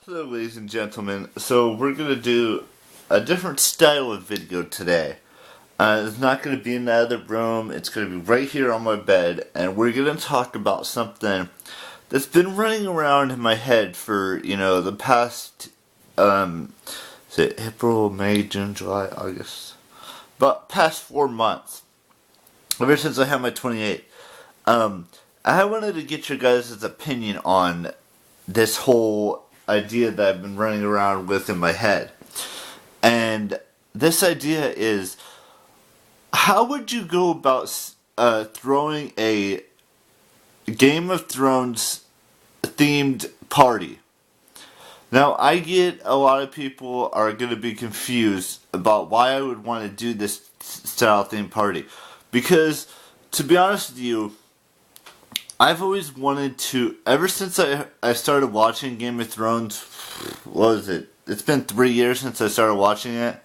Hello ladies and gentlemen, so we're going to do a different style of video today. It's not going to be in the other room, it's going to be right here on my bed, and we're going to talk about something that's been running around in my head for, the past, is it April, May, June, July, August, about past 4 months, ever since I had my 28th. I wanted to get your guys' opinion on this whole idea that I've been running around with in my head. And this idea is, how would you go about throwing a Game of Thrones themed party? Now, I get a lot of people are going to be confused about why I would want to do this style themed party. Because, to be honest with you, I've always wanted to, ever since I started watching Game of Thrones, what was it? It's been 3 years since I started watching it.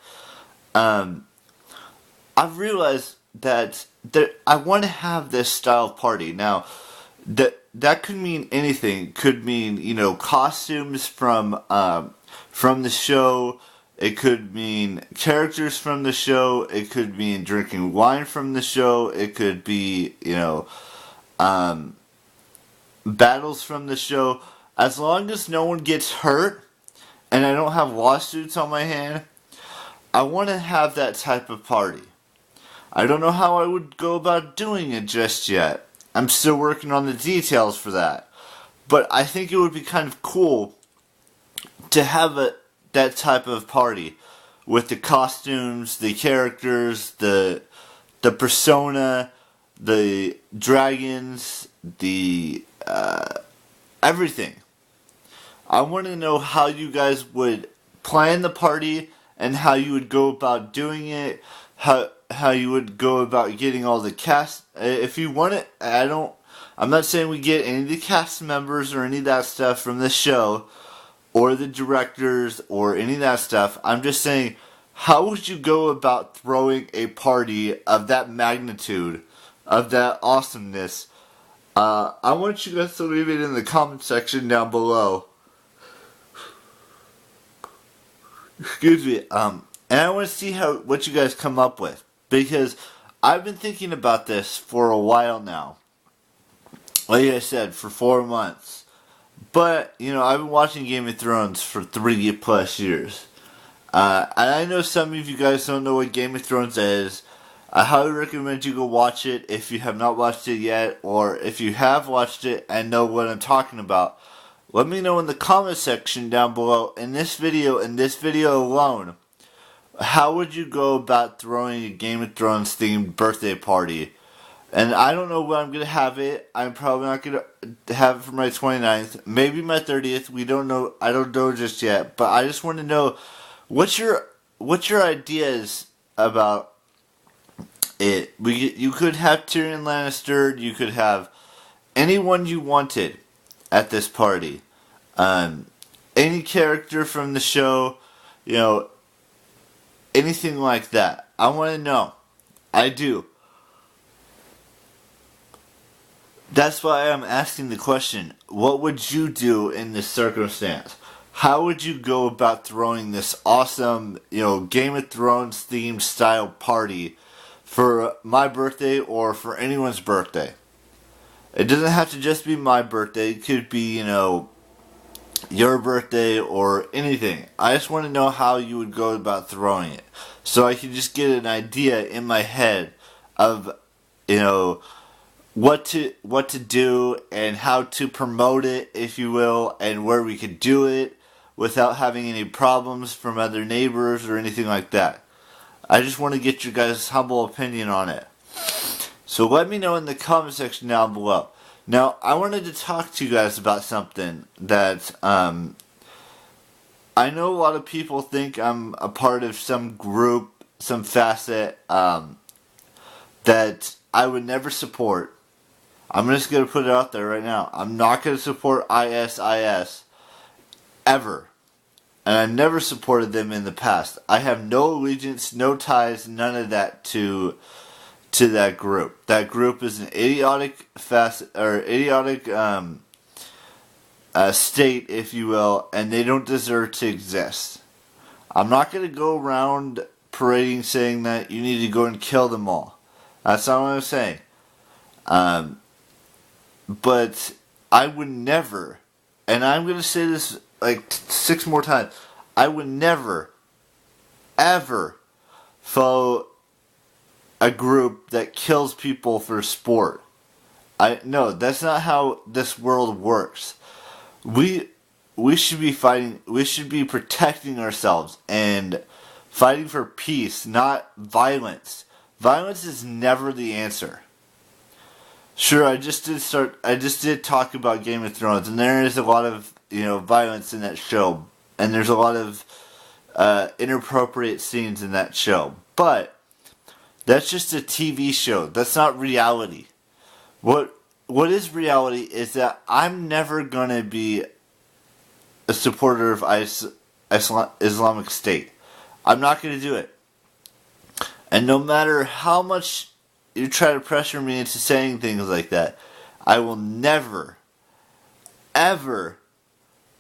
I've realized that I want to have this style of party. Now, that could mean anything. It could mean, costumes from the show. It could mean characters from the show. It could mean drinking wine from the show. It could be, battles from the show. As long as no one gets hurt and I don't have lawsuits on my hand, I want to have that type of party. I don't know how I would go about doing it just yet. I'm still working on the details for that. But I think it would be kind of cool to have that type of party with the costumes, the characters, the persona, the dragons, the everything. I want to know how you guys would plan the party and how you would go about doing it, how you would go about getting all the cast. If you want it, I'm not saying we get any of the cast members or any of that stuff from the show or the directors or any of that stuff. I'm just saying, how would you go about throwing a party of that magnitude, of that awesomeness? I want you guys to leave it in the comment section down below. Excuse me. And I want to see what you guys come up with, because I've been thinking about this for a while now. Like I said, for 4 months. But, I've been watching Game of Thrones for 3+ years. And I know some of you guys don't know what Game of Thrones is. I highly recommend you go watch it if you have not watched it yet, or if you have watched it and know what I'm talking about. Let me know in the comment section down below, in this video alone, how would you go about throwing a Game of Thrones themed birthday party? And I don't know when I'm going to have it. I'm probably not going to have it for my 29th, maybe my 30th. We don't know. I don't know just yet. But I just want to know, what's your ideas about it? You could have Tyrion Lannister. You could have anyone you wanted at this party. Any character from the show, anything like that. I want to know. I do. That's why I'm asking the question, what would you do in this circumstance? How would you go about throwing this awesome, Game of Thrones themed style party for my birthday or for anyone's birthday? It doesn't have to just be my birthday. It could be, your birthday or anything. I just want to know how you would go about throwing it, so I can just get an idea in my head of, what to do and how to promote it, if you will, and where we could do it without having any problems from other neighbors or anything like that. I just want to get your guys' humble opinion on it. So let me know in the comment section down below. Now, I wanted to talk to you guys about something that I know a lot of people think I'm a part of some group, some facet that I would never support. I'm just going to put it out there right now. I'm not going to support ISIS ever. And I've never supported them in the past. I have no allegiance, no ties, none of that to that group. That group is an idiotic state, if you will, and they don't deserve to exist. I'm not going to go around parading saying that you need to go and kill them all. That's not what I'm saying. But I would never, and I'm going to say this like 6 more times, I would never, ever follow a group that kills people for sport. No, that's not how this world works. We should be fighting, we should be protecting ourselves and fighting for peace, not violence. Violence is never the answer. Sure, I just did talk about Game of Thrones, and there is a lot of, violence in that show, and there's a lot of inappropriate scenes in that show. But that's just a TV show. That's not reality. What is reality is that I'm never gonna be a supporter of Islamic State. I'm not gonna do it. And no matter how much you try to pressure me into saying things like that, I will never, ever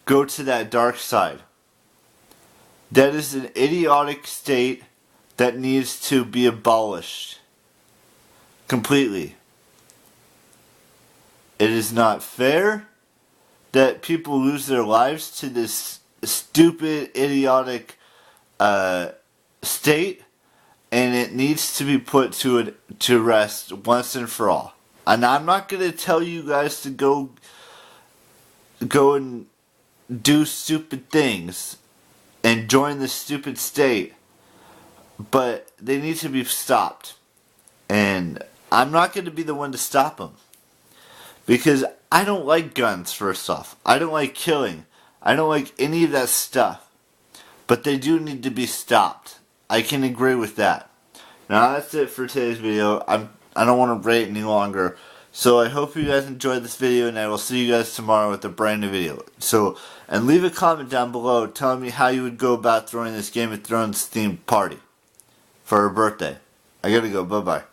go to that dark side. That is an idiotic state that needs to be abolished. Completely. It is not fair that people lose their lives to this stupid, idiotic state, and it needs to be put to rest once and for all. And I'm not going to tell you guys to go and do stupid things and join the stupid state, but they need to be stopped. And I'm not going to be the one to stop them. Because I don't like guns, first off. I don't like killing. I don't like any of that stuff. But they do need to be stopped. I can agree with that. Now that's it for today's video. I don't want to rant any longer. So I hope you guys enjoyed this video, and I will see you guys tomorrow with a brand new video. And leave a comment down below telling me how you would go about throwing this Game of Thrones themed party for her birthday. I gotta go. Bye bye.